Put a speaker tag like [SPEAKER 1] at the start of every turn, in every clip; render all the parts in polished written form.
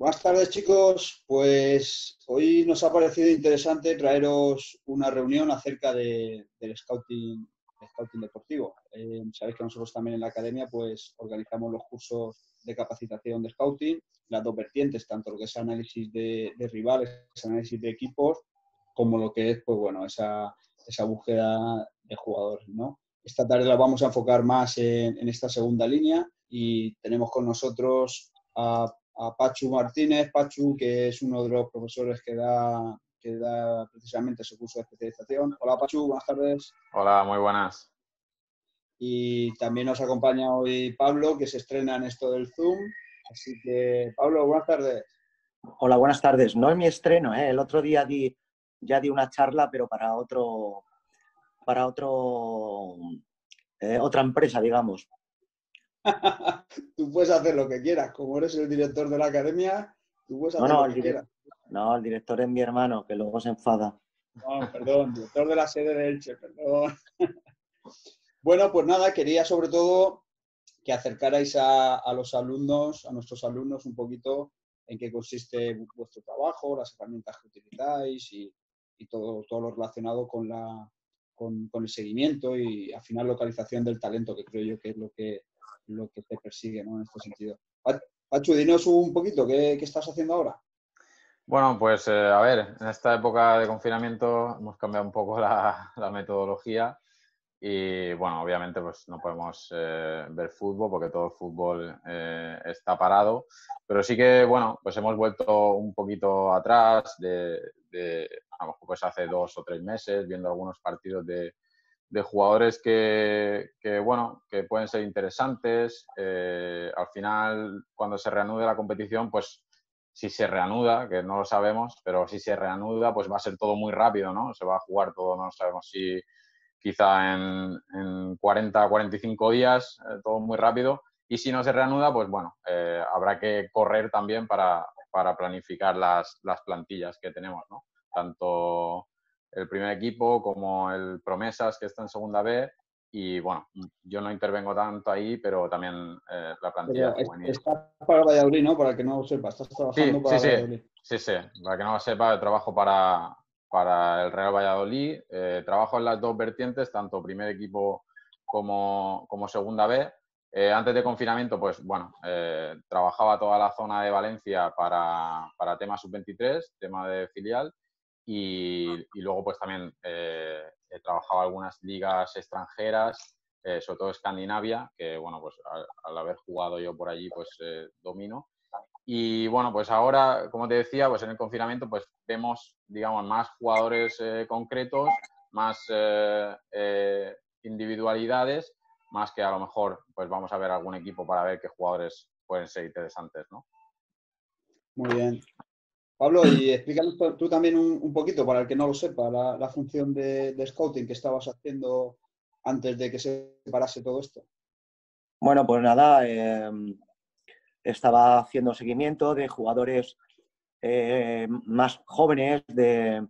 [SPEAKER 1] Buenas tardes, chicos. Pues hoy nos ha parecido interesante traeros una reunión acerca del scouting deportivo. Sabéis que nosotros también en la academia pues organizamos los cursos de capacitación de scouting, las dos vertientes, tanto lo que es análisis de rivales, análisis de equipos, como lo que es pues bueno, esa búsqueda de jugadores, ¿no? Esta tarde la vamos a enfocar más en esta segunda línea y tenemos con nosotros a Pachu Martínez. Pachu, que es uno de los profesores que da precisamente ese curso de especialización. Hola, Pachu, buenas tardes.
[SPEAKER 2] Hola, muy buenas.
[SPEAKER 1] Y también nos acompaña hoy Pablo, que se estrena en esto del Zoom. Así que, Pablo, buenas tardes.
[SPEAKER 3] Hola, buenas tardes. No es mi estreno, ¿eh? El otro día ya di una charla, pero para otra empresa, digamos.
[SPEAKER 1] Tú puedes hacer lo que quieras. Como eres el director de la academia, tú puedes hacer lo que quieras.
[SPEAKER 3] No, el director es mi hermano, que luego se enfada.
[SPEAKER 1] No, perdón, director de la sede de Elche, perdón. Bueno, pues nada, quería sobre todo que acercarais a los alumnos, a nuestros alumnos, un poquito en qué consiste vuestro trabajo, las herramientas que utilizáis y todo lo relacionado con el seguimiento y al final localización del talento, que creo yo que es lo que te persigue, ¿no? En este sentido. Pachu, dinos un poquito, ¿qué estás haciendo ahora?
[SPEAKER 2] Bueno, pues a ver, en esta época de confinamiento hemos cambiado un poco la metodología y bueno, obviamente pues no podemos ver fútbol porque todo el fútbol está parado, pero sí que bueno, pues hemos vuelto un poquito atrás a lo mejor pues hace 2 o 3 meses viendo algunos partidos de jugadores bueno, que pueden ser interesantes. Al final, cuando se reanude la competición, pues si se reanuda, que no lo sabemos, pero si se reanuda, pues va a ser todo muy rápido, ¿no? Se va a jugar todo, no sabemos si quizá en 40, 45 días, todo muy rápido. Y si no se reanuda, pues bueno, habrá que correr también para planificar las plantillas que tenemos, ¿no? Tanto el primer equipo como el Promesas, que está en segunda B. Y bueno, yo no intervengo tanto ahí, pero también la plantilla
[SPEAKER 1] Pero
[SPEAKER 2] juvenil.
[SPEAKER 1] estás para Valladolid, ¿no? Para que no lo sepas, estás trabajando para Valladolid.
[SPEAKER 2] Sí. Para que no lo sepa, trabajo para el Real Valladolid. Trabajo en las dos vertientes, tanto primer equipo como segunda B. Antes de confinamiento, pues bueno, trabajaba toda la zona de Valencia para tema sub-23, tema de filial. Y luego pues también he trabajado algunas ligas extranjeras, sobre todo Escandinavia, que bueno, pues al haber jugado yo por allí, pues domino. Y bueno, pues ahora, como te decía, pues en el confinamiento pues vemos, digamos, más jugadores concretos, más individualidades, más que a lo mejor pues vamos a ver algún equipo para ver qué jugadores pueden ser interesantes, ¿no?
[SPEAKER 1] Muy bien. Pablo, y explícanos tú también un poquito, para el que no lo sepa, la función de scouting que estabas haciendo antes de que se parase todo esto.
[SPEAKER 3] Bueno, pues nada, estaba haciendo seguimiento de jugadores más jóvenes de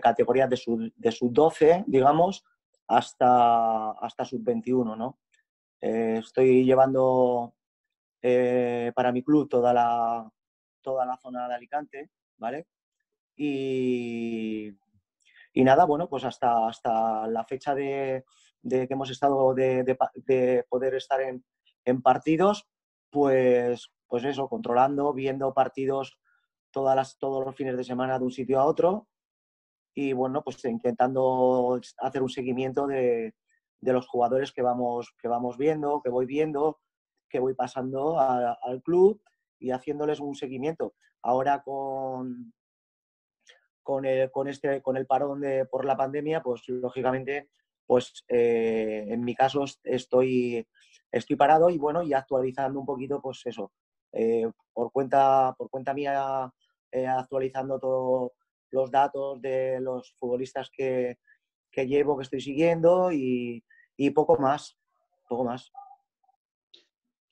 [SPEAKER 3] categorías de sub-12, digamos, hasta sub-21, ¿no? Estoy llevando para mi club toda la zona de Alicante, ¿vale? Y nada, bueno, pues hasta la fecha de que hemos estado de poder estar en partidos, pues eso, controlando, viendo partidos todos los fines de semana de un sitio a otro y bueno, pues intentando hacer un seguimiento de los jugadores que vamos viendo, que voy pasando al club y haciéndoles un seguimiento. Ahora con el parón por la pandemia, pues lógicamente, pues en mi caso estoy parado y bueno, y actualizando un poquito, pues eso, por cuenta mía, actualizando todos los datos de los futbolistas que llevo, que estoy siguiendo y poco más.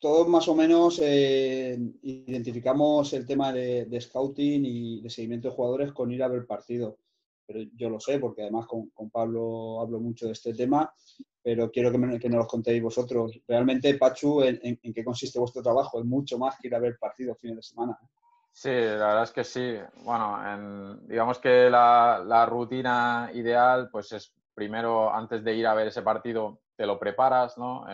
[SPEAKER 1] Todos más o menos identificamos el tema de scouting y de seguimiento de jugadores con ir a ver partido. Pero yo lo sé, porque además con Pablo hablo mucho de este tema, pero quiero que nos los contéis vosotros. Realmente, Pachu, ¿en qué consiste vuestro trabajo? Es mucho más que ir a ver partidos fines de semana.
[SPEAKER 2] Sí, la verdad es que sí. Bueno, digamos que la rutina ideal, pues es primero, antes de ir a ver ese partido, te lo preparas, ¿no?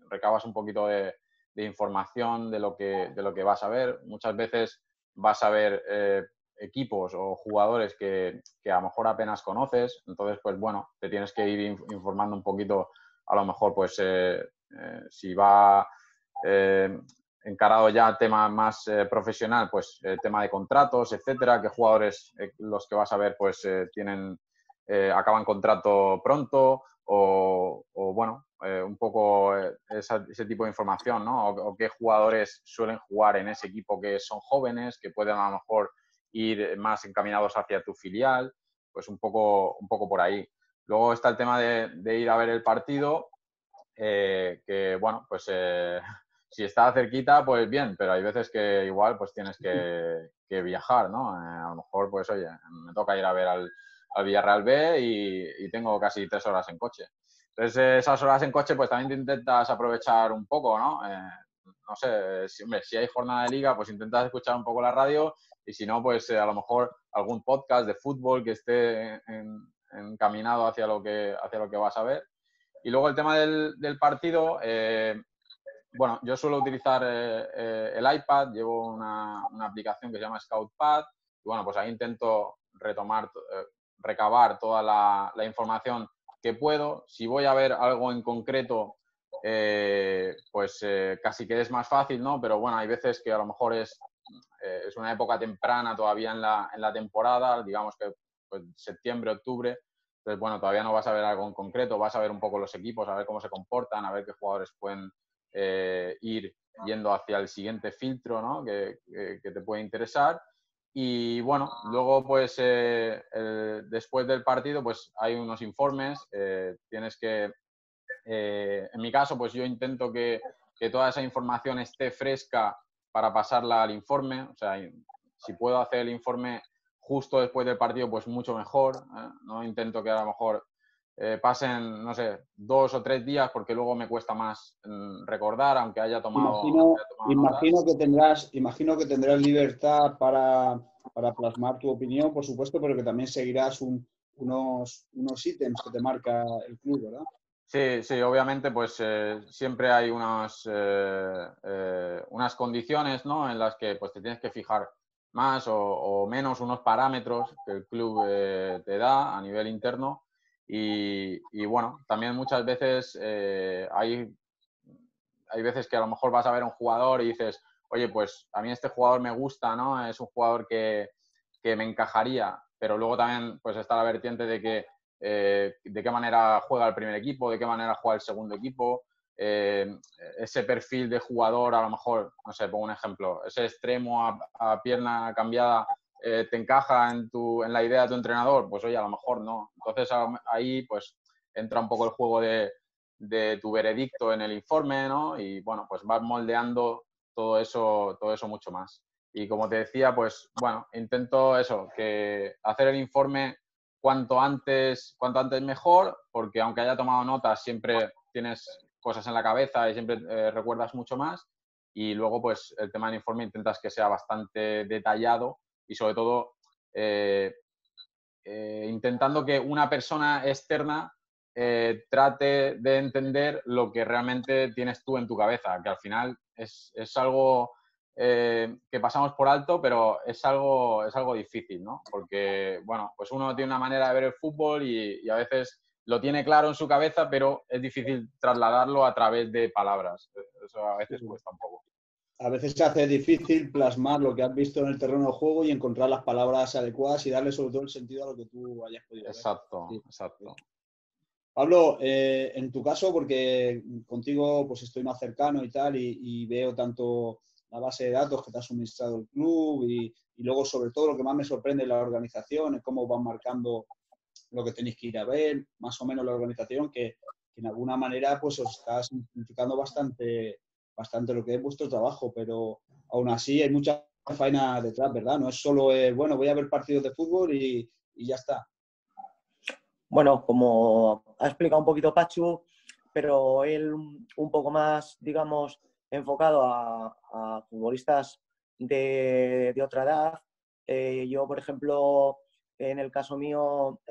[SPEAKER 2] Recabas un poquito de información de lo que vas a ver. Muchas veces vas a ver equipos o jugadores que a lo mejor apenas conoces. Entonces, pues bueno, te tienes que ir informando un poquito, a lo mejor, pues si va... Eh, encarado ya tema más profesional, pues tema de contratos, etcétera, qué jugadores los que vas a ver pues acaban contrato pronto o bueno, un poco ese tipo de información, ¿no? O qué jugadores suelen jugar en ese equipo que son jóvenes, que pueden a lo mejor ir más encaminados hacia tu filial, pues un poco por ahí. Luego está el tema de ir a ver el partido, que bueno, pues si está cerquita, pues bien, pero hay veces que igual pues tienes que viajar, ¿no? A lo mejor, pues oye, me toca ir a ver al Villarreal B y tengo casi 3 horas en coche. Entonces, esas horas en coche, pues también te intentas aprovechar un poco, ¿no? No sé, si hay jornada de liga, pues intentas escuchar un poco la radio y si no, pues a lo mejor algún podcast de fútbol que esté encaminado hacia lo que vas a ver. Y luego el tema del partido, bueno, yo suelo utilizar el iPad, llevo una aplicación que se llama ScoutPad, y bueno, pues ahí intento recabar toda la información que puedo. Si voy a ver algo en concreto, pues casi que es más fácil, ¿no? Pero bueno, hay veces que a lo mejor es una época temprana todavía en la temporada, digamos que pues, septiembre, octubre. Entonces, bueno, todavía no vas a ver algo en concreto, vas a ver un poco los equipos, a ver cómo se comportan, a ver qué jugadores pueden ir yendo hacia el siguiente filtro, ¿no? que te puede interesar. Y bueno, luego pues después del partido pues hay unos informes, tienes que, en mi caso pues yo intento que toda esa información esté fresca para pasarla al informe, o sea, si puedo hacer el informe justo después del partido, pues mucho mejor, no intento que a lo mejor pasen, no sé, 2 o 3 días porque luego me cuesta más recordar, aunque haya tomado notas.
[SPEAKER 1] Imagino que tendrás libertad para plasmar tu opinión, por supuesto, pero que también seguirás unos ítems que te marca el club, ¿verdad?
[SPEAKER 2] Sí, sí, obviamente, pues siempre hay unas condiciones, ¿no? En las que pues te tienes que fijar más o menos unos parámetros que el club te da a nivel interno y bueno, también muchas veces hay veces que a lo mejor vas a ver a un jugador y dices, oye, pues a mí este jugador me gusta, ¿no? Es un jugador que me encajaría, pero luego también pues está la vertiente de que de qué manera juega el primer equipo, de qué manera juega el segundo equipo, ese perfil de jugador, a lo mejor, no sé, pongo un ejemplo, ese extremo a pierna cambiada te encaja en la idea de tu entrenador, pues oye, a lo mejor no. Entonces ahí pues entra un poco el juego de tu veredicto en el informe, ¿no? Y bueno, pues vas moldeando todo eso mucho más. Y como te decía, pues bueno, intento eso, que hacer el informe cuanto antes mejor, porque aunque haya tomado notas, siempre tienes cosas en la cabeza y siempre recuerdas mucho más. Y luego, pues el tema del informe intentas que sea bastante detallado y sobre todo intentando que una persona externa trate de entender lo que realmente tienes tú en tu cabeza, que al final es algo que pasamos por alto, pero es algo difícil, ¿no? Porque, bueno, pues uno tiene una manera de ver el fútbol y a veces lo tiene claro en su cabeza, pero es difícil trasladarlo a través de palabras. Eso a veces cuesta un poco.
[SPEAKER 1] A veces se hace difícil plasmar lo que has visto en el terreno de juego y encontrar las palabras adecuadas y darle sobre todo el sentido a lo que tú hayas podido ver.
[SPEAKER 2] Exacto,
[SPEAKER 1] Sí.
[SPEAKER 2] exacto.
[SPEAKER 1] Pablo, en tu caso, porque contigo pues estoy más cercano y tal, y veo tanto la base de datos que te ha suministrado el club y luego sobre todo lo que más me sorprende es la organización, es cómo van marcando lo que tenéis que ir a ver, más o menos la organización, que en alguna manera pues os está simplificando bastante lo que es vuestro trabajo, pero aún así hay mucha faena detrás, ¿verdad? No es solo, bueno, voy a ver partidos de fútbol y ya está.
[SPEAKER 3] Bueno, como ha explicado un poquito Pachu, pero él un poco más, digamos, enfocado a futbolistas de otra edad. Yo, por ejemplo, en el caso mío,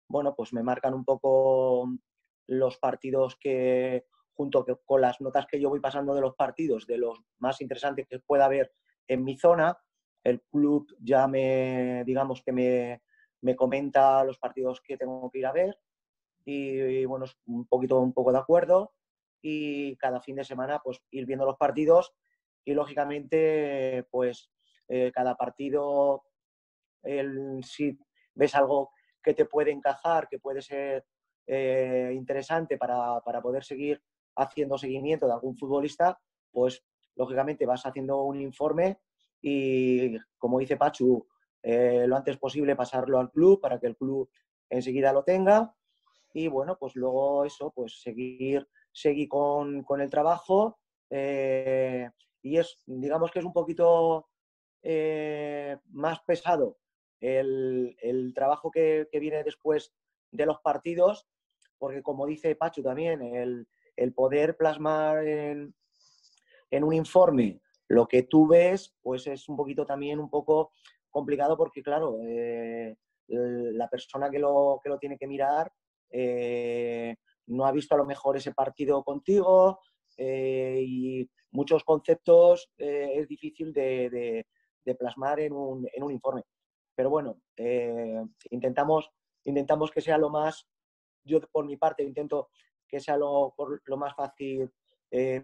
[SPEAKER 3] bueno, pues me marcan un poco los partidos que, junto con las notas que yo voy pasando de los partidos, de los más interesantes que pueda haber en mi zona, el club ya digamos que me comenta los partidos que tengo que ir a ver y bueno, es un poco de acuerdo y cada fin de semana pues ir viendo los partidos y lógicamente pues cada partido si ves algo que te puede encajar, que puede ser interesante para poder seguir haciendo seguimiento de algún futbolista, pues lógicamente vas haciendo un informe y, como dice Pachu, lo antes posible pasarlo al club para que el club enseguida lo tenga y bueno, pues luego eso, pues seguir con el trabajo y digamos que es un poquito más pesado el trabajo que viene después de los partidos, porque como dice Pachu también, el poder plasmar en un informe lo que tú ves, pues es un poquito también un poco complicado porque, claro, la persona que lo tiene que mirar no ha visto a lo mejor ese partido contigo y muchos conceptos es difícil de plasmar en un informe. Pero bueno, intentamos que sea lo más, yo por mi parte intento que sea lo más fácil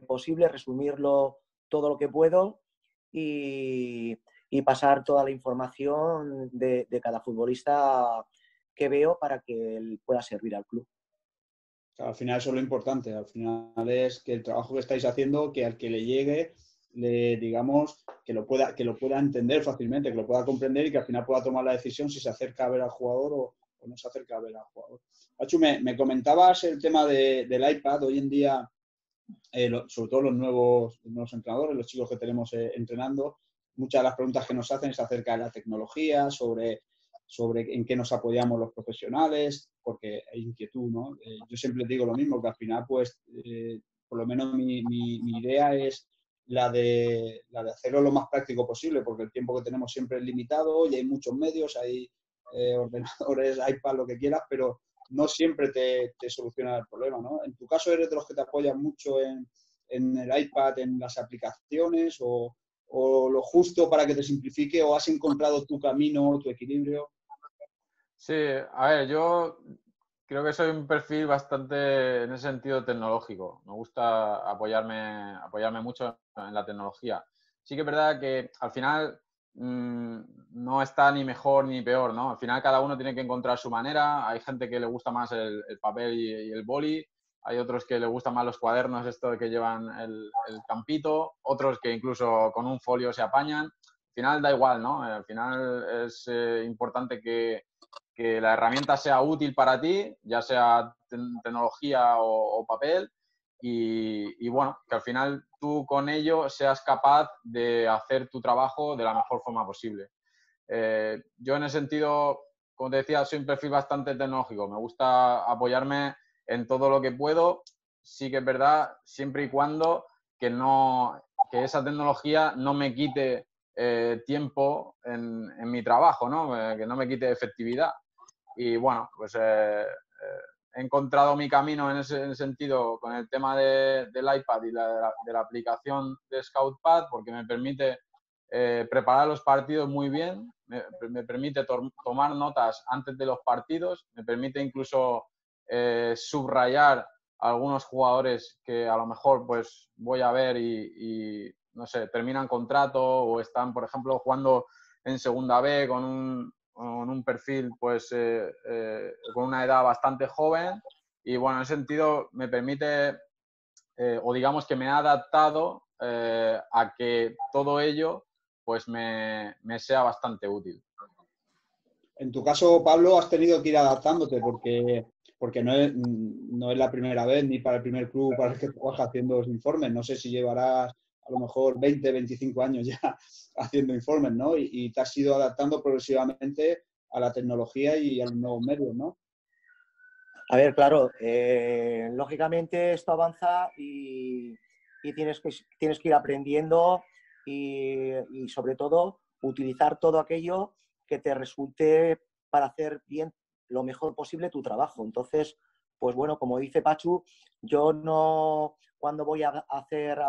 [SPEAKER 3] posible, resumirlo todo lo que puedo y pasar toda la información de cada futbolista que veo para que él pueda servir al club.
[SPEAKER 1] Al final eso es lo importante, al final es que el trabajo que estáis haciendo, que al que le llegue, digamos, que lo pueda entender fácilmente, que lo pueda comprender y que al final pueda tomar la decisión si se acerca a ver al jugador o no se acerca a ver al jugador. Pachu, me comentabas el tema del iPad. Hoy en día, sobre todo los nuevos entrenadores, los chicos que tenemos entrenando, muchas de las preguntas que nos hacen es acerca de la tecnología, sobre en qué nos apoyamos los profesionales, porque hay inquietud, ¿no? Yo siempre digo lo mismo, que al final, pues, por lo menos mi idea es la de hacerlo lo más práctico posible, porque el tiempo que tenemos siempre es limitado y hay muchos medios, hay ordenadores, iPad, lo que quieras, pero no siempre te soluciona el problema, ¿no? En tu caso, ¿eres de los que te apoyan mucho en el iPad, en las aplicaciones, o lo justo para que te simplifique, o has encontrado tu camino, tu equilibrio?
[SPEAKER 2] Sí, a ver, yo creo que soy un perfil bastante, en ese sentido, tecnológico. Me gusta apoyarme mucho en la tecnología. Sí que es verdad que al final no está ni mejor ni peor, ¿no? Al final cada uno tiene que encontrar su manera. Hay gente que le gusta más el papel y el boli. Hay otros que le gustan más los cuadernos, esto de que llevan el campito. Otros que incluso con un folio se apañan. Al final da igual, ¿no? Al final es importante que la herramienta sea útil para ti, ya sea tecnología o papel, y bueno, que al final tú con ello seas capaz de hacer tu trabajo de la mejor forma posible. Yo en ese sentido, como te decía, soy un perfil bastante tecnológico, me gusta apoyarme en todo lo que puedo, sí que es verdad, siempre y cuando que esa tecnología no me quite tiempo en mi trabajo, ¿no? Que no me quite efectividad. Y bueno, pues he encontrado mi camino en ese sentido con el tema del iPad y de la aplicación de Scoutpad, porque me permite preparar los partidos muy bien, me permite tomar notas antes de los partidos, me permite incluso subrayar algunos jugadores que a lo mejor pues voy a ver y no sé, terminan contrato o están, por ejemplo, jugando en segunda B con un perfil pues con una edad bastante joven y bueno, en ese sentido me permite o digamos que me ha adaptado a que todo ello pues me sea bastante útil.
[SPEAKER 1] En tu caso, Pablo, has tenido que ir adaptándote porque no es la primera vez ni para el primer club para el que trabajas haciendo los informes. No sé si llevarás a lo mejor 20, 25 años ya haciendo informes, ¿no? Y te has ido adaptando progresivamente a la tecnología y a los nuevos medios, ¿no?
[SPEAKER 3] A ver, claro, lógicamente esto avanza y tienes que ir aprendiendo y sobre todo utilizar todo aquello que te resulte para hacer bien lo mejor posible tu trabajo. Entonces, pues bueno, como dice Pachu, yo no, cuando voy a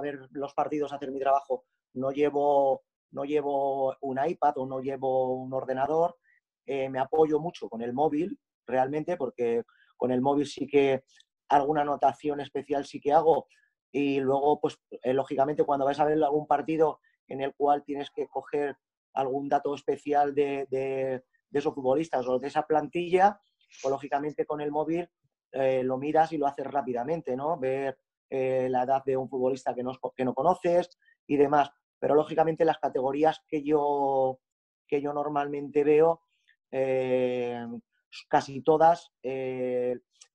[SPEAKER 3] ver los partidos, a hacer mi trabajo, no llevo un iPad o no llevo un ordenador. Me apoyo mucho con el móvil, realmente, porque con el móvil sí que alguna anotación especial sí que hago. Y luego, pues, lógicamente, cuando vais a ver algún partido en el cual tienes que coger algún dato especial de esos futbolistas o de esa plantilla, pues lógicamente con el móvil lo miras y lo haces rápidamente, ¿no? Ver la edad de un futbolista que no conoces y demás. Pero lógicamente las categorías que yo normalmente veo, casi todas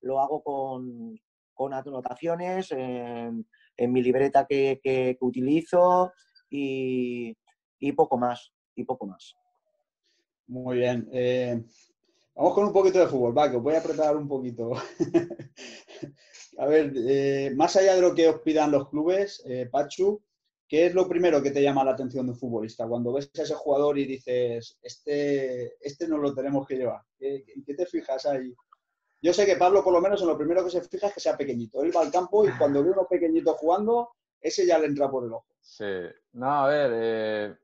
[SPEAKER 3] lo hago con anotaciones en mi libreta que utilizo y poco más.
[SPEAKER 1] Muy bien. Vamos con un poquito de fútbol, va, que os voy a preparar un poquito. A ver, más allá de lo que os pidan los clubes, Pachu, ¿qué es lo primero que te llama la atención de un futbolista? Cuando ves a ese jugador y dices, este no lo tenemos que llevar. ¿En qué te fijas ahí? Yo sé que Pablo, por lo menos, en lo primero que se fija es que sea pequeñito. Él va al campo y cuando ve unos pequeñitos jugando, ese ya le entra por el ojo.
[SPEAKER 2] Sí. No, a ver,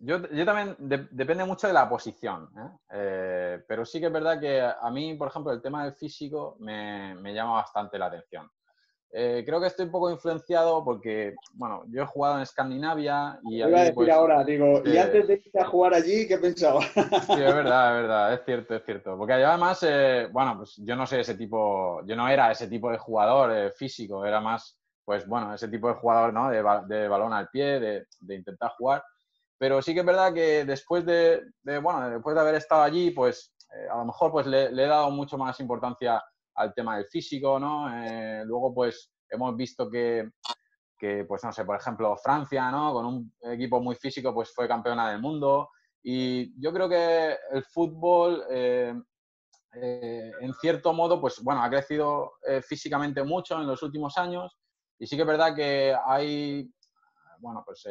[SPEAKER 2] yo también depende mucho de la posición, pero sí que es verdad que a mí, por ejemplo, el tema del físico me llama bastante la atención. Creo que estoy un poco influenciado porque, bueno, yo he jugado en Escandinavia y
[SPEAKER 1] Te iba a
[SPEAKER 2] ahí
[SPEAKER 1] decir
[SPEAKER 2] pues...
[SPEAKER 1] ahora, digo, y antes de irte a jugar allí, ¿qué pensabas?
[SPEAKER 2] Sí, es verdad, es cierto. Porque además, bueno, pues yo no sé ese tipo, yo no era ese tipo de jugador físico, era más, pues bueno, ese tipo de jugador, ¿no? De balón al pie, de intentar jugar. Pero sí que es verdad que después después de haber estado allí, pues a lo mejor pues le he dado mucho más importancia al tema del físico, ¿no? Luego pues hemos visto que, pues no sé, por ejemplo, Francia, ¿no? Con un equipo muy físico, pues fue campeona del mundo. Y yo creo que el fútbol, en cierto modo, pues bueno, ha crecido físicamente mucho en los últimos años. Y sí que es verdad que hay, bueno, pues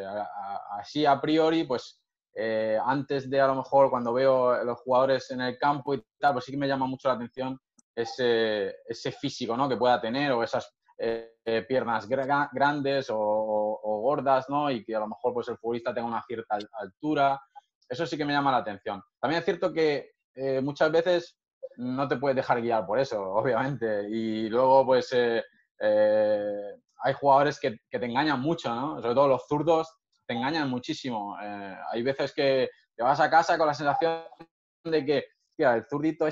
[SPEAKER 2] así a priori, pues antes de a lo mejor cuando veo a los jugadores en el campo y tal, pues sí que me llama mucho la atención ese físico, ¿no? Que pueda tener o esas piernas grandes o gordas, ¿no? Y que a lo mejor pues el futbolista tenga una cierta altura. Eso sí que me llama la atención. También es cierto que muchas veces no te puedes dejar guiar por eso, obviamente. Y luego, pues, hay jugadores que te engañan mucho, ¿no? Sobre todo los zurdos te engañan muchísimo. Hay veces que te vas a casa con la sensación de que, tía, el zurdito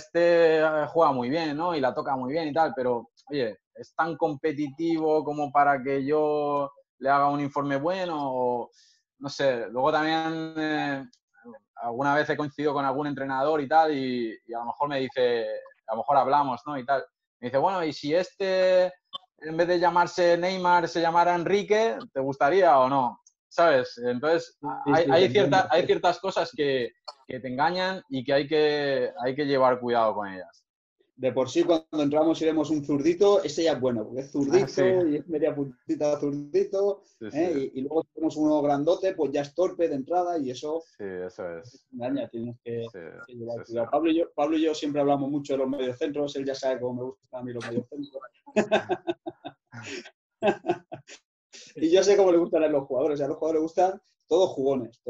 [SPEAKER 2] juega muy bien, ¿no? Y la toca muy bien y tal, pero, oye, es tan competitivo como para que yo le haga un informe bueno o, no sé. Luego también alguna vez he coincidido con algún entrenador y tal y a lo mejor me dice, a lo mejor hablamos, ¿no? Y tal. Me dice, bueno, ¿y si en vez de llamarse Neymar se llamara Enrique, te gustaría o no? ¿Sabes? Entonces, hay ciertas cosas que te engañan y que hay que llevar cuidado con ellas.
[SPEAKER 1] De por sí, cuando entramos y vemos un zurdito, ese ya es bueno, porque es zurdito
[SPEAKER 2] Sí.
[SPEAKER 1] y es media puntita zurdito,
[SPEAKER 2] Sí.
[SPEAKER 1] Y luego si tenemos uno grandote, pues ya es torpe de entrada y eso...
[SPEAKER 2] Sí, eso es.
[SPEAKER 1] Engaña, tienes que llevar cuidado.
[SPEAKER 2] Sí.
[SPEAKER 1] Pablo y yo siempre hablamos mucho de los mediocentros, él ya sabe cómo me gustan a mí los mediocentros. Y yo sé cómo le gustan a los jugadores, a los jugadores les gustan todos jugones,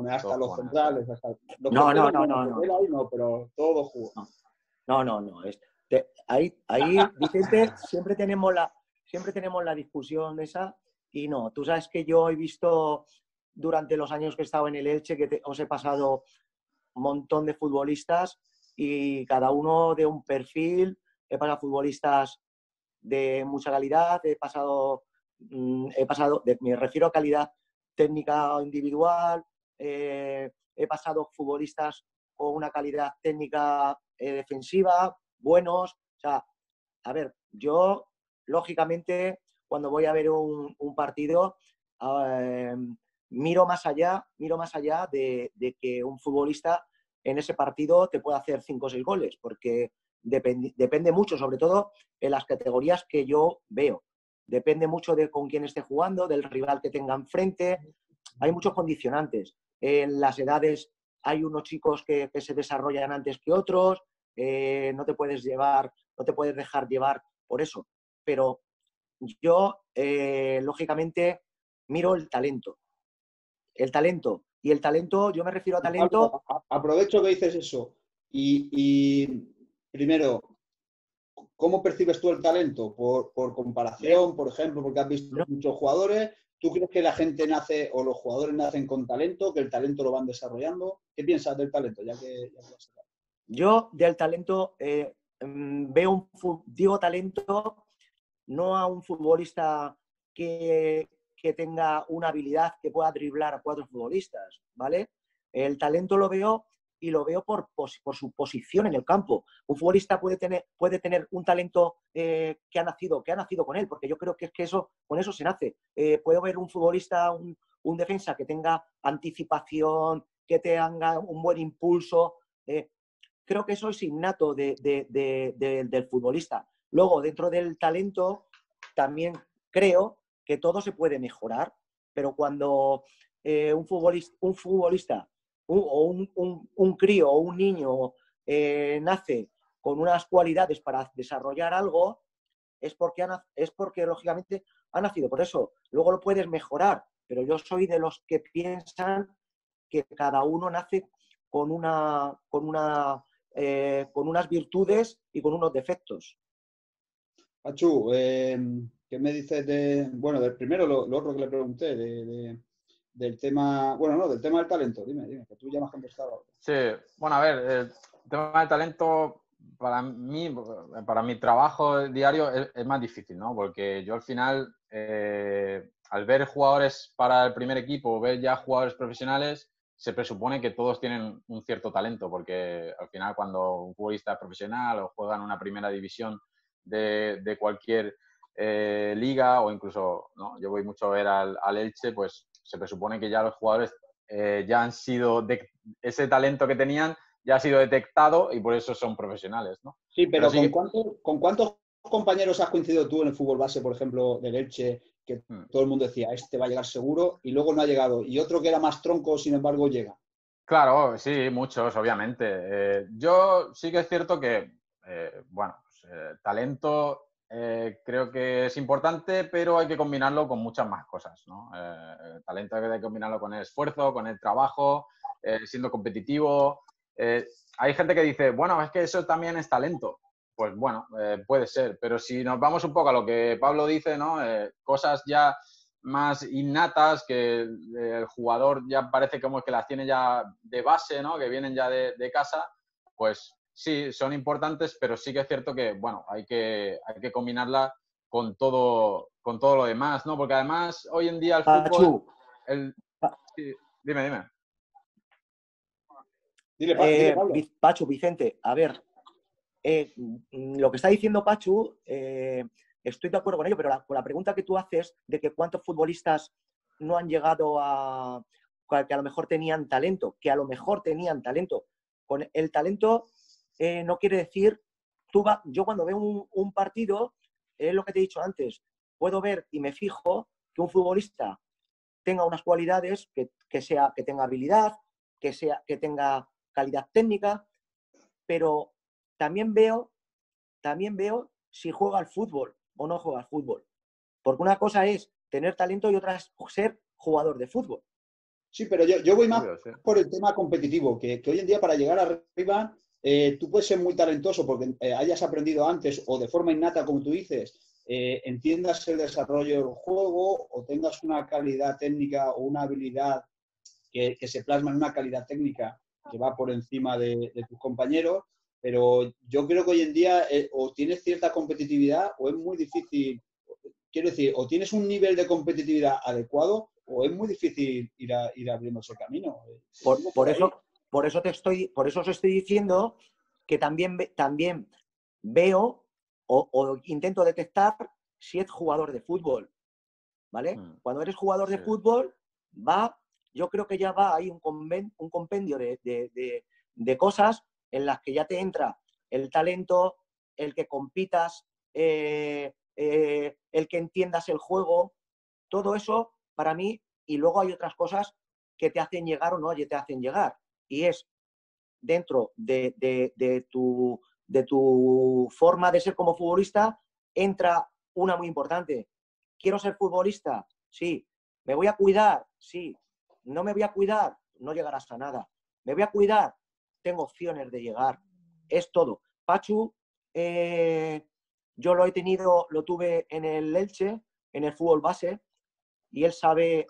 [SPEAKER 1] hasta los centrales, hasta los
[SPEAKER 3] No,
[SPEAKER 1] pero todos jugones.
[SPEAKER 3] No. Ahí, Vicente, siempre tenemos la discusión esa y no. Tú sabes que yo he visto durante los años que he estado en el Elche que os he pasado un montón de futbolistas y cada uno de un perfil. He pasado futbolistas de mucha calidad, me refiero a calidad técnica o individual, he pasado futbolistas con una calidad técnica defensiva, buenos. O sea, a ver, yo, lógicamente, cuando voy a ver un partido, miro más allá de que un futbolista en ese partido te pueda hacer 5 o 6 goles, porque depende mucho, sobre todo en las categorías que yo veo. depende mucho de con quién esté jugando, del rival que tenga enfrente. Hay muchos condicionantes. En las edades hay unos chicos que se desarrollan antes que otros, no te puedes dejar llevar por eso. Pero yo, lógicamente, miro el talento. El talento. Y el talento, yo me refiero a talento...
[SPEAKER 1] Aprovecho que dices eso. Y primero, ¿cómo percibes tú el talento? ¿Por comparación, por ejemplo, porque has visto muchos jugadores? ¿Tú crees que la gente nace o los jugadores nacen con talento, que el talento lo van desarrollando? ¿Qué piensas del talento?
[SPEAKER 3] Yo del talento digo talento no a un futbolista que tenga una habilidad que pueda driblar a 4 futbolistas, ¿vale? El talento lo veo y lo veo por su posición en el campo. Un futbolista puede tener un talento que ha nacido con él, porque yo creo que es que con eso se nace. Puedo ver un futbolista, un defensa que tenga anticipación, que tenga un buen impulso. Creo que eso es innato del futbolista. Luego, dentro del talento, también creo que todo se puede mejorar, pero cuando un futbolista o un crío o un niño nace con unas cualidades para desarrollar algo, es porque lógicamente ha nacido por eso. Luego lo puedes mejorar, pero yo soy de los que piensan que cada uno nace con unas virtudes y con unos defectos.
[SPEAKER 1] Pachu, ¿qué me dices del primero, lo otro que le pregunté, del tema, del tema del talento? Dime, que tú ya me has contestado.
[SPEAKER 2] Sí, bueno, a ver, el tema del talento para mí, para mi trabajo diario es más difícil, ¿no? Porque yo al final, al ver jugadores para el primer equipo, ver ya jugadores profesionales, se presupone que todos tienen un cierto talento, porque al final cuando un futbolista es profesional o juega en una primera división de cualquier liga o incluso, ¿no? Yo voy mucho a ver al Elche, pues se presupone que ya los jugadores ya han sido, ese talento que tenían ya ha sido detectado y por eso son profesionales, ¿no?
[SPEAKER 1] Sí, pero ¿con cuántos compañeros has coincidido tú en el fútbol base, por ejemplo, del Elche, que todo el mundo decía, este va a llegar seguro, y luego no ha llegado, y otro que era más tronco, sin embargo, llega?
[SPEAKER 2] Claro, sí, muchos, obviamente. Yo sí que es cierto que, talento creo que es importante, pero hay que combinarlo con muchas más cosas, ¿no? El talento hay que combinarlo con el esfuerzo, con el trabajo, siendo competitivo. Hay gente que dice, bueno, es que eso también es talento. Pues bueno, puede ser, pero si nos vamos un poco a lo que Pablo dice, ¿no? Cosas ya más innatas que el jugador ya parece como que las tiene ya de base, ¿no? Que vienen ya de casa, pues sí, son importantes, pero sí que es cierto que, bueno, hay que combinarla con todo lo demás, ¿no? Porque además hoy en día el fútbol... Sí, dime.
[SPEAKER 1] Dile, Pablo.
[SPEAKER 3] Pachu, Vicente, a ver, lo que está diciendo Pachu, estoy de acuerdo con ello, pero con la pregunta que tú haces de que cuántos futbolistas no han llegado que a lo mejor tenían talento, Con el talento no quiere decir, yo cuando veo un partido, es lo que te he dicho antes, puedo ver y me fijo que un futbolista tenga unas cualidades, que tenga habilidad, que tenga calidad técnica, pero también veo si juega al fútbol o no juega al fútbol. Porque una cosa es tener talento y otra es ser jugador de fútbol.
[SPEAKER 1] Sí, pero yo voy más por el tema competitivo, que hoy en día para llegar arriba tú puedes ser muy talentoso porque hayas aprendido antes o de forma innata, como tú dices, entiendas el desarrollo del juego o tengas una calidad técnica o una habilidad que se plasma en una calidad técnica que va por encima de tus compañeros, pero yo creo que hoy en día o tienes cierta competitividad o es muy difícil, quiero decir, o tienes un nivel de competitividad adecuado o es muy difícil ir abriendo ese camino.
[SPEAKER 3] Por eso os estoy diciendo que también veo o intento detectar si es jugador de fútbol, ¿vale? Cuando eres jugador de fútbol, yo creo que ya va ahí un compendio de cosas en las que ya te entra el talento, el que compitas el que entiendas el juego, todo eso para mí, y luego hay otras cosas que te hacen llegar o no te hacen llegar, y es dentro de tu forma de ser como futbolista, entra una muy importante. ¿Quiero ser futbolista? Sí. ¿Me voy a cuidar? Sí. ¿No me voy a cuidar? No llegarás a nada. ¿Me voy a cuidar? Tengo opciones de llegar. Es todo. Pachu, yo lo tuve en el Elche, en el fútbol base, y él sabe,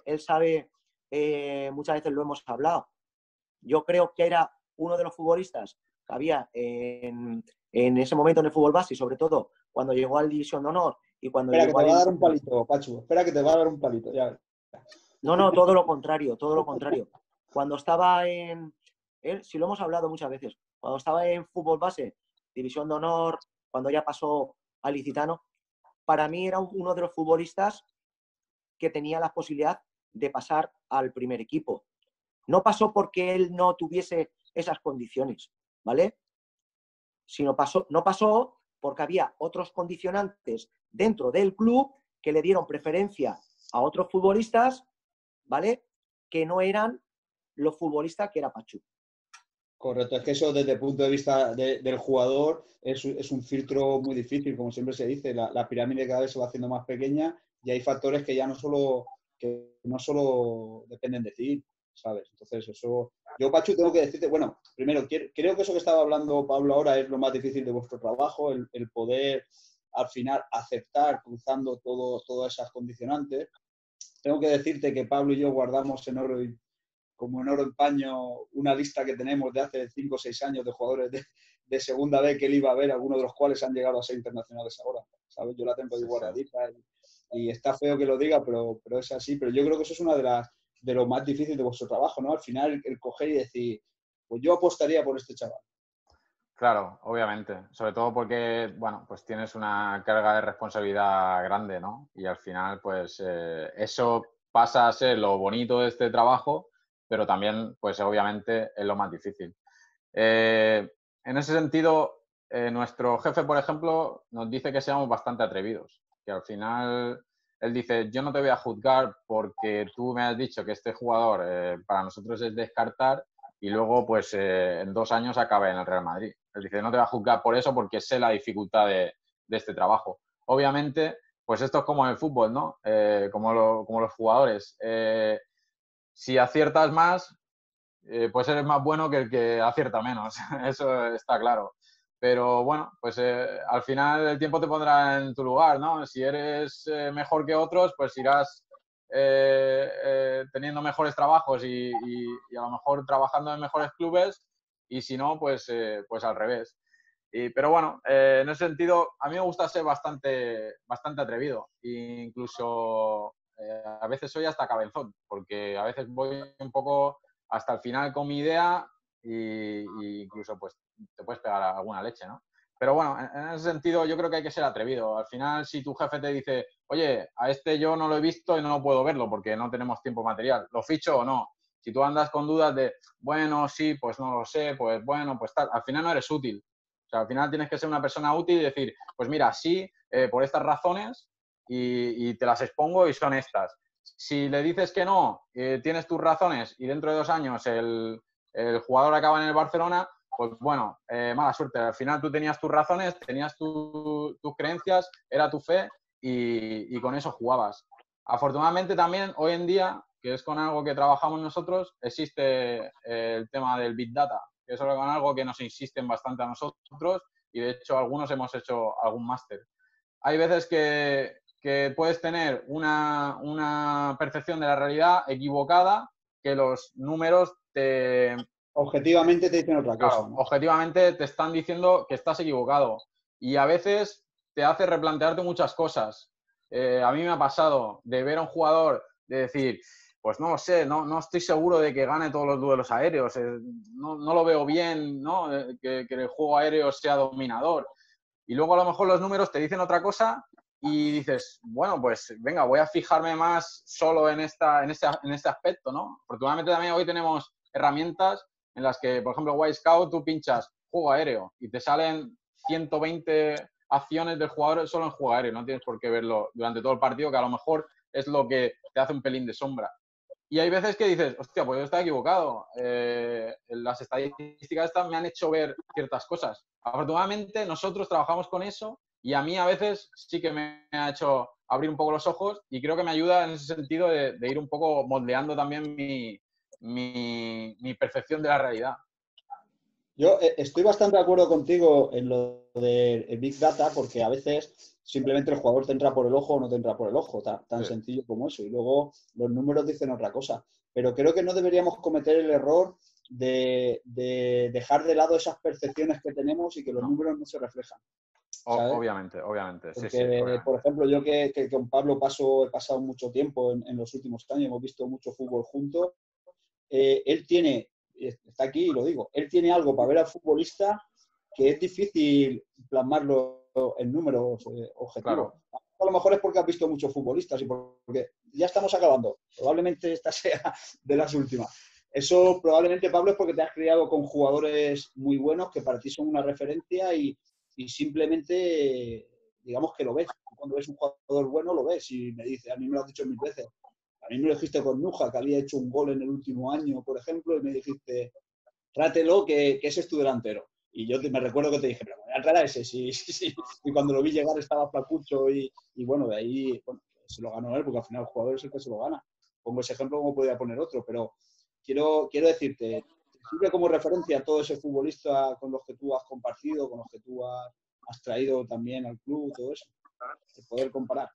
[SPEAKER 3] muchas veces lo hemos hablado. Yo creo que era uno de los futbolistas que había en ese momento en el fútbol base, y sobre todo cuando llegó al División de Honor y cuando
[SPEAKER 1] Espera,
[SPEAKER 3] llegó
[SPEAKER 1] que
[SPEAKER 3] a
[SPEAKER 1] te va a dar un palito, Pachu. Espera, que te va a dar un palito. Ya.
[SPEAKER 3] No, todo lo contrario, todo lo contrario. Cuando estaba si lo hemos hablado muchas veces, cuando estaba en fútbol base, División de Honor, cuando ya pasó al Licitano, para mí era uno de los futbolistas que tenía la posibilidad de pasar al primer equipo. No pasó porque él no tuviese esas condiciones, ¿vale? No pasó porque había otros condicionantes dentro del club que le dieron preferencia a otros futbolistas, ¿vale? Que no eran los futbolistas que era Pachu.
[SPEAKER 1] Correcto, es que eso desde el punto de vista del jugador es un filtro muy difícil, como siempre se dice, la pirámide cada vez se va haciendo más pequeña y hay factores que ya no solo dependen de ti, ¿sabes? Entonces eso, yo Pachu tengo que decirte, bueno, primero, creo que eso que estaba hablando Pablo ahora es lo más difícil de vuestro trabajo, el poder al final aceptar cruzando todas esas condicionantes. Tengo que decirte que Pablo y yo guardamos como en oro en paño una lista que tenemos de hace 5 o 6 años de jugadores de segunda vez que él iba a ver, algunos de los cuales han llegado a ser internacionales ahora, ¿sabes? Yo la tengo ahí guardadita y está feo que lo diga, pero es así. Pero yo creo que eso es una de lo más difíciles de vuestro trabajo, ¿no? Al final, el coger y decir, pues yo apostaría por este chaval.
[SPEAKER 2] Claro, obviamente. Sobre todo porque, bueno, pues tienes una carga de responsabilidad grande, ¿no? Y al final, pues eso pasa a ser lo bonito de este trabajo, pero también, pues obviamente, es lo más difícil. En ese sentido, nuestro jefe, por ejemplo, nos dice que seamos bastante atrevidos. Que al final, él dice, yo no te voy a juzgar porque tú me has dicho que este jugador para nosotros es descartar y luego, pues, en 2 años acabe en el Real Madrid. Él dice, no te voy a juzgar por eso porque sé la dificultad de este trabajo. Obviamente, pues esto es como en el fútbol, ¿no? Como los jugadores. Si aciertas más, pues eres más bueno que el que acierta menos. Eso está claro. Pero bueno, pues al final el tiempo te pondrá en tu lugar, ¿no? Si eres mejor que otros, pues irás teniendo mejores trabajos y a lo mejor trabajando en mejores clubes, y si no, pues al revés. Pero bueno, en ese sentido, a mí me gusta ser bastante atrevido. E incluso a veces soy hasta cabezón, porque a veces voy un poco hasta el final con mi idea y incluso pues te puedes pegar alguna leche, ¿no? Pero bueno, en ese sentido yo creo que hay que ser atrevido. Al final, si tu jefe te dice, oye, a este yo no lo he visto y no puedo verlo porque no tenemos tiempo material, ¿lo ficho o no? Si tú andas con dudas de, bueno, sí, pues no lo sé, pues bueno, pues tal, al final no eres útil. O sea, al final tienes que ser una persona útil y decir, pues mira, sí, por estas razones y te las expongo y son estas. Si le dices que no, tienes tus razones y dentro de 2 años el jugador acaba en el Barcelona, pues bueno, mala suerte. Al final tú tenías tus razones, tenías tus creencias, era tu fe y con eso jugabas. Afortunadamente también hoy en día, que es con algo que trabajamos nosotros, existe el tema del Big Data, que es con algo que nos insisten bastante a nosotros y de hecho algunos hemos hecho algún máster. Hay veces que puedes tener una percepción de la realidad equivocada, que los números te...
[SPEAKER 1] Objetivamente te dicen otra cosa, ¿no?
[SPEAKER 2] Objetivamente te están diciendo que estás equivocado y a veces te hace replantearte muchas cosas. A mí me ha pasado de ver a un jugador, de decir, pues no lo sé, no estoy seguro de que gane todos los duelos aéreos, no lo veo bien, ¿no? Que el juego aéreo sea dominador. Y luego a lo mejor los números te dicen otra cosa y dices, bueno, pues venga, voy a fijarme más solo en este aspecto, ¿no? Afortunadamente también hoy tenemos herramientas en las que, por ejemplo, White Scout, tú pinchas juego aéreo y te salen 120 acciones del jugador solo en juego aéreo, no tienes por qué verlo durante todo el partido, que a lo mejor es lo que te hace un pelín de sombra. Y hay veces que dices, hostia, pues yo estaba equivocado. Las estadísticas estas me han hecho ver ciertas cosas. Afortunadamente, nosotros trabajamos con eso y a mí a veces sí que me ha hecho abrir un poco los ojos y creo que me ayuda en ese sentido de ir un poco moldeando también mi percepción de la realidad.
[SPEAKER 1] Yo estoy bastante de acuerdo contigo en lo de Big Data, porque a veces simplemente el jugador te entra por el ojo o no te entra por el ojo, tan sencillo como eso. Y luego los números dicen otra cosa. Pero creo que no deberíamos cometer el error de dejar de lado esas percepciones que tenemos y que los números no se reflejan. ¿Sabes?
[SPEAKER 2] Obviamente.
[SPEAKER 1] Porque,
[SPEAKER 2] Sí, obviamente.
[SPEAKER 1] por ejemplo, yo que con Pablo he pasado mucho tiempo en los últimos años, hemos visto mucho fútbol juntos, él tiene, está aquí y lo digo, él tiene algo para ver al futbolista que es difícil plasmarlo en números objetivos.
[SPEAKER 2] Claro.
[SPEAKER 1] A lo mejor es porque has visto muchos futbolistas y porque ya estamos acabando. Probablemente esta sea de las últimas. Eso probablemente, Pablo, es porque te has criado con jugadores muy buenos que para ti son una referencia y simplemente, digamos que lo ves. Cuando ves un jugador bueno, lo ves y me dice, a mí me lo has dicho 1000 veces. A mí me lo dijiste con Nuja, que había hecho un gol en el último año, por ejemplo, y me dijiste, trátelo, que ese es tu delantero. Y yo me recuerdo que te dije, pero voy a traer a ese, sí. Y cuando lo vi llegar estaba flacucho y bueno, de ahí se lo ganó él, porque al final el jugador es el que se lo gana. Pongo ese ejemplo como podría poner otro, pero quiero decirte, sirve como referencia todo ese futbolista con los que tú has compartido, con los que tú has traído también al club, todo eso, de poder comparar.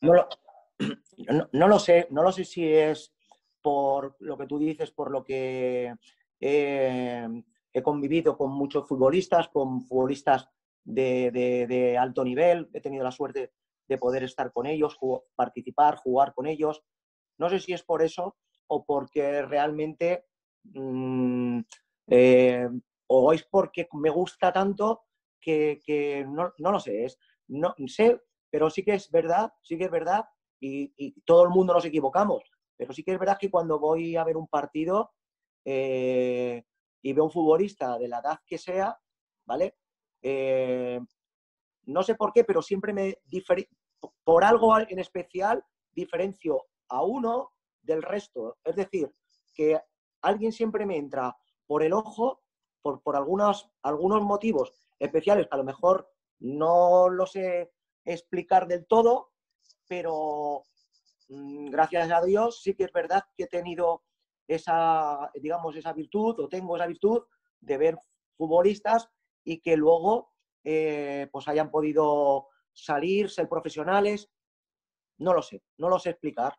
[SPEAKER 3] No lo sé si es por lo que tú dices, por lo que he convivido con muchos futbolistas, con futbolistas de alto nivel, he tenido la suerte de poder estar con ellos, participar, jugar con ellos. No sé si es por eso o porque realmente o es porque me gusta tanto que no lo sé, no sé, pero sí que es verdad y todo el mundo nos equivocamos, pero sí que es verdad que cuando voy a ver un partido y veo un futbolista de la edad que sea, ¿vale? No sé por qué, pero siempre por algo en especial diferencio a uno del resto. Es decir, que alguien siempre me entra por el ojo por algunos motivos especiales que a lo mejor no lo sé explicar del todo, pero gracias a Dios sí que es verdad que he tenido esa virtud, o tengo esa virtud de ver futbolistas y que luego pues hayan podido salir, ser profesionales. No lo sé explicar.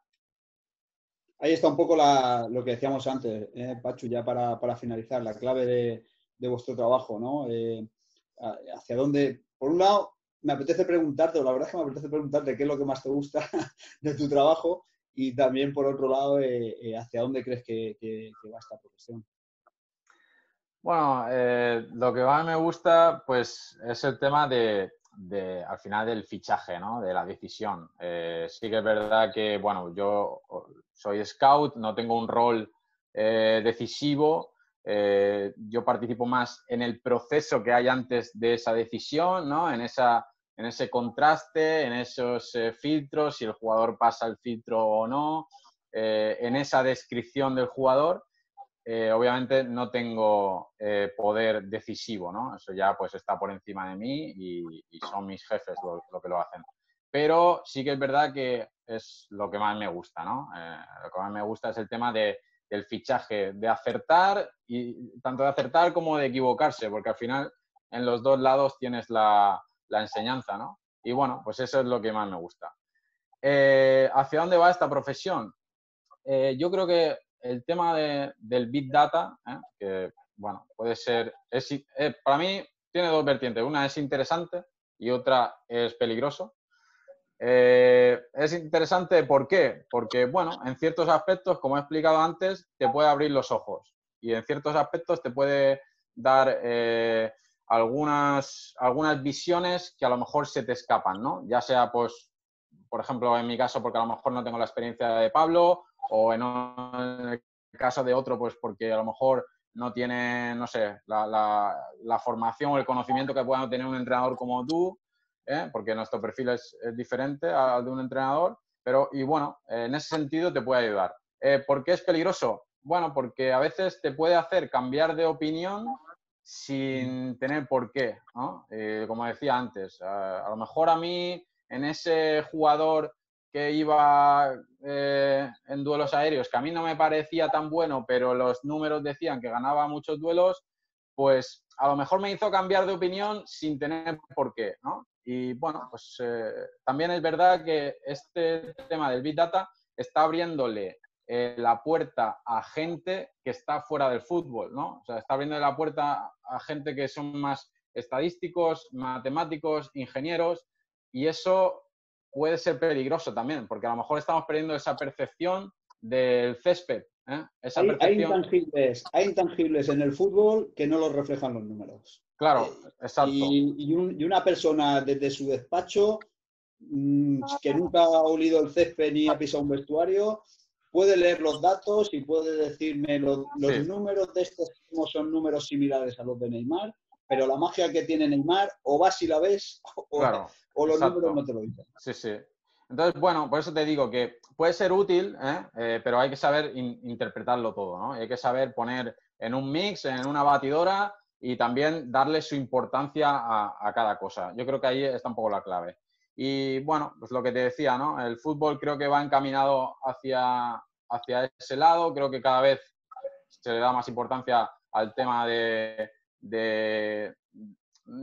[SPEAKER 1] Ahí está un poco lo que decíamos antes, Pachu, ya para finalizar, la clave de vuestro trabajo, ¿no? Hacia dónde, por un lado, me apetece preguntarte, o la verdad es que me apetece preguntarte qué es lo que más te gusta de tu trabajo y también, por otro lado, hacia dónde crees que va esta profesión.
[SPEAKER 2] Bueno, lo que más me gusta, pues, es el tema al final del fichaje, ¿no? De la decisión. Sí que es verdad que, bueno, yo soy scout, no tengo un rol decisivo. Yo participo más en el proceso que hay antes de esa decisión, ¿no? En ese contraste, en esos filtros, si el jugador pasa el filtro o no, en esa descripción del jugador. Obviamente no tengo poder decisivo, ¿no? Eso ya pues está por encima de mí y son mis jefes lo que lo hacen. Pero sí que es verdad que es lo que más me gusta, ¿no? Lo que más me gusta es el tema del fichaje, de acertar, y tanto de acertar como de equivocarse, porque al final en los dos lados tienes la enseñanza, ¿no? Y bueno, pues eso es lo que más me gusta. ¿Hacia dónde va esta profesión? Yo creo que el tema del Big Data, que bueno, puede ser, para mí tiene dos vertientes. Una es interesante y otra es peligroso. Es interesante, ¿por qué? Porque, bueno, en ciertos aspectos, como he explicado antes, te puede abrir los ojos y en ciertos aspectos te puede dar algunas visiones que a lo mejor se te escapan, ¿no? Ya sea, pues, por ejemplo, en mi caso, porque a lo mejor no tengo la experiencia de Pablo, o en el caso de otro, pues porque a lo mejor no tiene, no sé, la formación o el conocimiento que pueda tener un entrenador como tú. porque nuestro perfil es diferente al de un entrenador, pero, y bueno, en ese sentido te puede ayudar. ¿Por qué es peligroso? Bueno, porque a veces te puede hacer cambiar de opinión sin tener por qué, ¿no? Como decía antes, a lo mejor a mí en ese jugador que iba en duelos aéreos, que a mí no me parecía tan bueno, pero los números decían que ganaba muchos duelos, pues a lo mejor me hizo cambiar de opinión sin tener por qué, ¿no? Y bueno, pues también es verdad que este tema del Big Data está abriéndole la puerta a gente que está fuera del fútbol, ¿no? O sea, está abriendo la puerta a gente que son más estadísticos, matemáticos, ingenieros, y eso puede ser peligroso también, porque a lo mejor estamos perdiendo esa percepción del césped, ¿eh? Esa percepción...
[SPEAKER 1] hay intangibles en el fútbol que no los reflejan los números.
[SPEAKER 2] Claro, exacto.
[SPEAKER 1] Y una persona desde su despacho que nunca ha olido el césped ni ha pisado un vestuario, puede leer los datos y puede decirme los números de estos son números similares a los de Neymar, pero la magia que tiene Neymar o vas y la ves o los números no te lo dicen.
[SPEAKER 2] Sí, sí. Entonces, bueno, por eso te digo que puede ser útil, pero hay que saber interpretarlo todo, ¿no? Hay que saber poner en un mix, en una batidora y también darle su importancia a cada cosa. Yo creo que ahí está un poco la clave. Y bueno, pues lo que te decía, ¿no? El fútbol creo que va encaminado hacia ese lado. Creo que cada vez se le da más importancia al tema de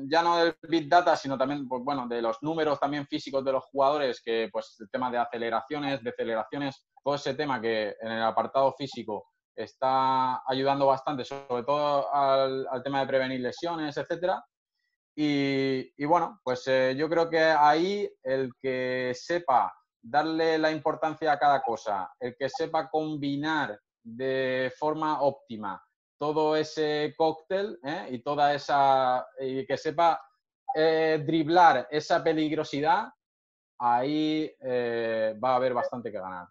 [SPEAKER 2] ya no del Big Data, sino también, pues bueno, de los números también físicos de los jugadores, que pues el tema de aceleraciones, deceleraciones, todo ese tema que en el apartado físico está ayudando bastante, sobre todo al tema de prevenir lesiones, etcétera. Y bueno, pues yo creo que ahí el que sepa darle la importancia a cada cosa, el que sepa combinar de forma óptima todo ese cóctel y toda esa, y que sepa driblar esa peligrosidad, ahí va a haber bastante que ganar.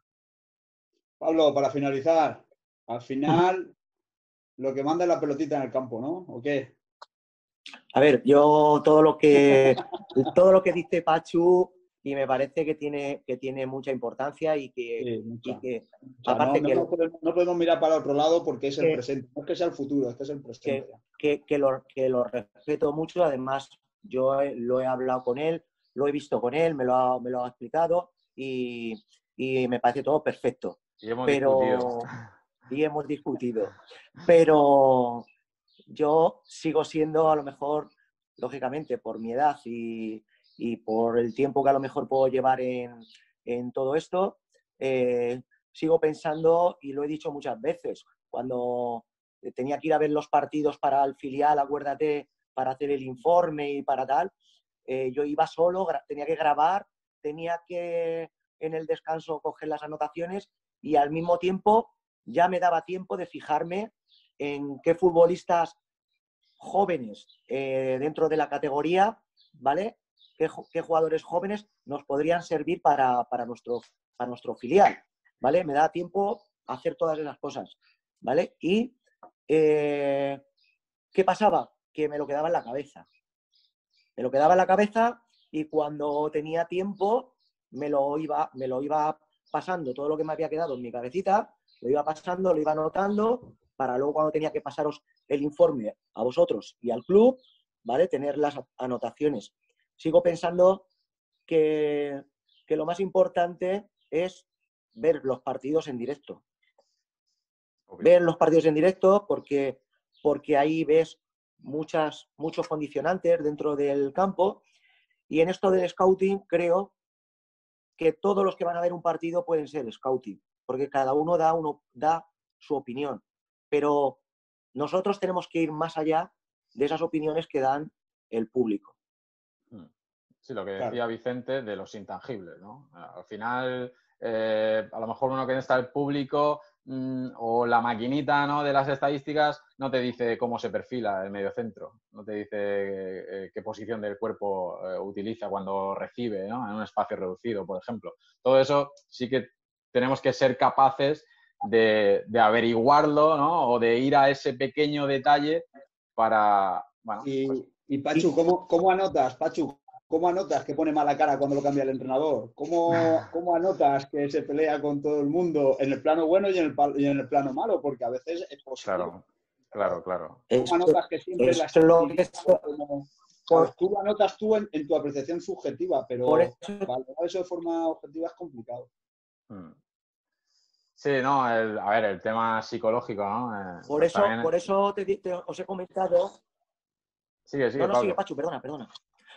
[SPEAKER 1] Pablo, para finalizar, al final lo que manda es la pelotita en el campo, ¿no? ¿O qué?
[SPEAKER 3] A ver, yo todo lo que dice Pachu, y me parece que tiene mucha importancia y que,
[SPEAKER 1] sí,
[SPEAKER 3] y que
[SPEAKER 1] o sea,
[SPEAKER 3] aparte
[SPEAKER 1] no podemos mirar para otro lado porque es el presente, no es que sea el futuro, es que es el presente.
[SPEAKER 3] Que lo respeto mucho, además yo lo he hablado con él, lo he visto con él, me lo ha explicado y me parece todo perfecto.
[SPEAKER 2] Y hemos
[SPEAKER 3] discutido. Pero yo sigo siendo, a lo mejor, lógicamente, por mi edad y por el tiempo que a lo mejor puedo llevar en todo esto, sigo pensando, y lo he dicho muchas veces, cuando tenía que ir a ver los partidos para el filial, acuérdate, para hacer el informe y para tal, yo iba solo, tenía que grabar, tenía que en el descanso coger las anotaciones y al mismo tiempo ya me daba tiempo de fijarme en qué futbolistas jóvenes dentro de la categoría, ¿vale? ¿Qué jugadores jóvenes nos podrían servir para nuestro filial, ¿vale? Me da tiempo a hacer todas esas cosas, ¿vale? Y ¿qué pasaba? Que me lo quedaba en la cabeza. Me lo quedaba en la cabeza y cuando tenía tiempo me lo iba pasando todo lo que me había quedado en mi cabecita, lo iba pasando, lo iba anotando, para luego cuando tenía que pasaros el informe a vosotros y al club, ¿vale? Tener las anotaciones. Sigo pensando que lo más importante es ver los partidos en directo. Ver los partidos en directo porque ahí ves muchos condicionantes dentro del campo y en esto del scouting creo que todos los que van a ver un partido pueden ser scouting, porque cada uno da su opinión. Pero nosotros tenemos que ir más allá de esas opiniones que dan el público.
[SPEAKER 2] Sí, lo que decía Vicente de los intangibles, ¿no? Al final, a lo mejor uno que está el público o la maquinita, ¿no?, de las estadísticas no te dice cómo se perfila el mediocentro, no te dice qué posición del cuerpo utiliza cuando recibe, ¿no?, en un espacio reducido, por ejemplo. Todo eso sí que tenemos que ser capaces de averiguarlo, ¿no?, o de ir a ese pequeño detalle para... Bueno,
[SPEAKER 1] y Pachu, ¿cómo anotas, Pachu? ¿cómo anotas que pone mala cara cuando lo cambia el entrenador? ¿Cómo anotas que se pelea con todo el mundo en el plano bueno y en el plano malo? Porque a veces es posible.
[SPEAKER 2] Claro.
[SPEAKER 1] ¿Cómo anotas que siempre la tú lo anotas tú en tu apreciación subjetiva, pero valorar eso de forma objetiva es complicado.
[SPEAKER 2] Sí, no, a ver, el tema psicológico, ¿no?
[SPEAKER 3] Por eso os he comentado...
[SPEAKER 2] Sigue,
[SPEAKER 3] No, sigue, Pachu, perdona.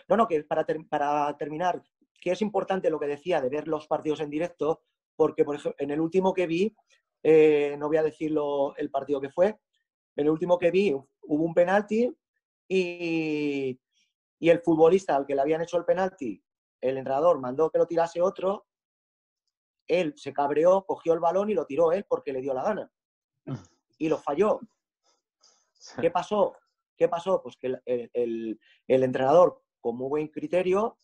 [SPEAKER 3] No, que para terminar, que es importante lo que decía de ver los partidos en directo, porque, por ejemplo, en el último que vi, no voy a decirlo el partido que fue, en el último que vi hubo un penalti y el futbolista al que le habían hecho el penalti, el entrenador mandó que lo tirase otro, él se cabreó, cogió el balón y lo tiró él porque le dio la gana. Y lo falló. ¿Qué pasó? Pues que el entrenador, con muy buen criterio,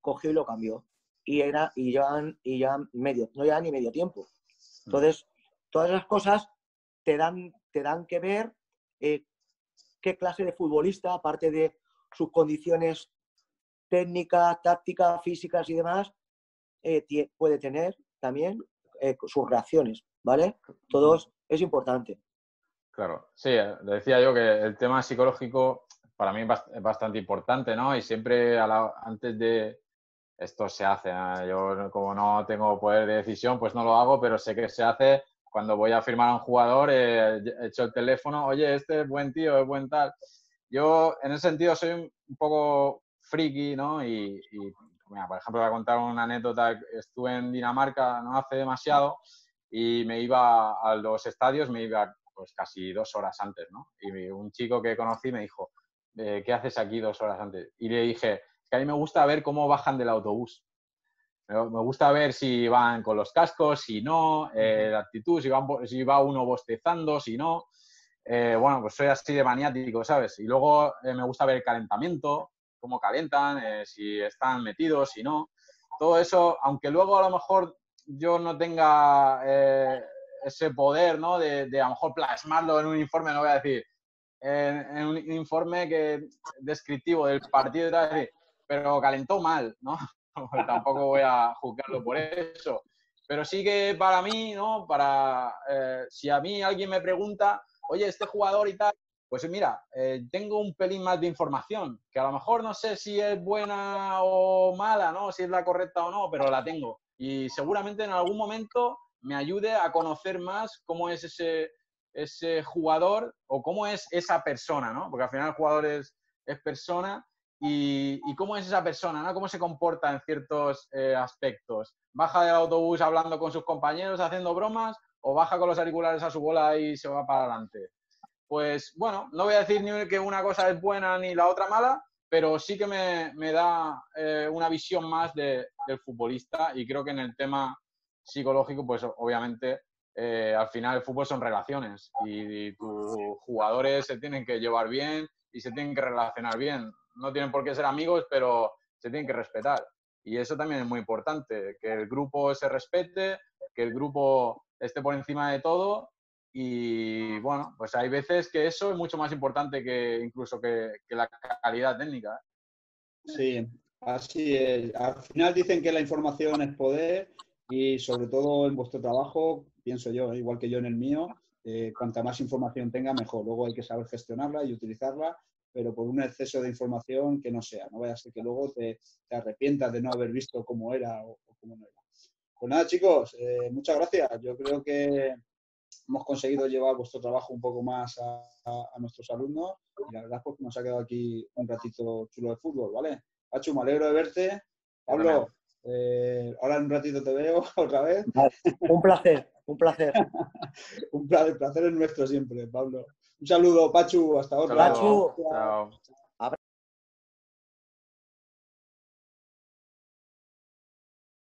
[SPEAKER 3] cogió y lo cambió. Y ya no lleva ni medio tiempo. Entonces, todas esas cosas te dan que ver qué clase de futbolista, aparte de sus condiciones técnicas, tácticas, físicas y demás, puede tener también sus reacciones, ¿vale? Todo es importante.
[SPEAKER 2] Claro, sí, le decía yo que el tema psicológico para mí es bastante importante, ¿no? Y siempre antes de esto se hace, ¿no? Yo como no tengo poder de decisión, pues no lo hago, pero sé que se hace cuando voy a firmar a un jugador, echo el teléfono, oye, este es buen tío, es buen tal. Yo en ese sentido soy un poco friki, ¿no? Y mira, por ejemplo, voy a contar una anécdota. Estuve en Dinamarca no hace demasiado y me iba a los estadios, me iba pues casi 2 horas antes, ¿no? Y un chico que conocí me dijo, ¿qué haces aquí 2 horas antes? Y le dije, es que a mí me gusta ver cómo bajan del autobús. Me gusta ver si van con los cascos, si no, la actitud, si va uno bostezando, si no. Bueno, pues soy así de maniático, ¿sabes? Y luego me gusta ver el calentamiento, cómo calentan, si están metidos, si no. Todo eso, aunque luego a lo mejor yo no tenga ese poder, ¿no? De a lo mejor plasmarlo en un informe, no voy a decir, en un informe descriptivo del partido y tal, pero calentó mal, ¿no? Tampoco voy a juzgarlo por eso. Pero sí que para mí, ¿no? Si a mí alguien me pregunta, oye, este jugador y tal, pues mira, tengo un pelín más de información, que a lo mejor no sé si es buena o mala, ¿no? Si es la correcta o no, pero la tengo. Y seguramente en algún momento me ayude a conocer más cómo es ese jugador o cómo es esa persona, ¿no? Porque al final el jugador es persona. Y cómo es esa persona, ¿no? Cómo se comporta en ciertos aspectos. ¿Baja del autobús hablando con sus compañeros, haciendo bromas, o baja con los auriculares a su bola y se va para adelante? Pues bueno, no voy a decir ni que una cosa es buena ni la otra mala, pero sí que me da una visión más del futbolista, y creo que en el tema psicológico, pues obviamente al final el fútbol son relaciones y tus jugadores se tienen que llevar bien y se tienen que relacionar bien. No tienen por qué ser amigos, pero se tienen que respetar. Y eso también es muy importante, que el grupo se respete, que el grupo esté por encima de todo. Y bueno, pues hay veces que eso es mucho más importante que incluso que la calidad técnica.
[SPEAKER 1] Sí, así es. Al final dicen que la información es poder y sobre todo en vuestro trabajo, pienso yo, igual que yo en el mío, cuanta más información tenga, mejor. Luego hay que saber gestionarla y utilizarla, pero por un exceso de información que no sea. No vaya a ser que luego te arrepientas de no haber visto cómo era o cómo no era. Pues nada, chicos, muchas gracias. Yo creo que hemos conseguido llevar vuestro trabajo un poco más a nuestros alumnos y la verdad es que nos ha quedado aquí un ratito chulo de fútbol, ¿vale? Pachu, me alegro de verte. Pablo, ahora en un ratito te veo otra vez.
[SPEAKER 3] Un placer, un placer.
[SPEAKER 1] Un placer, el placer es nuestro siempre, Pablo. Un saludo, Pachu, hasta otra.
[SPEAKER 3] Pachu.
[SPEAKER 2] Chao.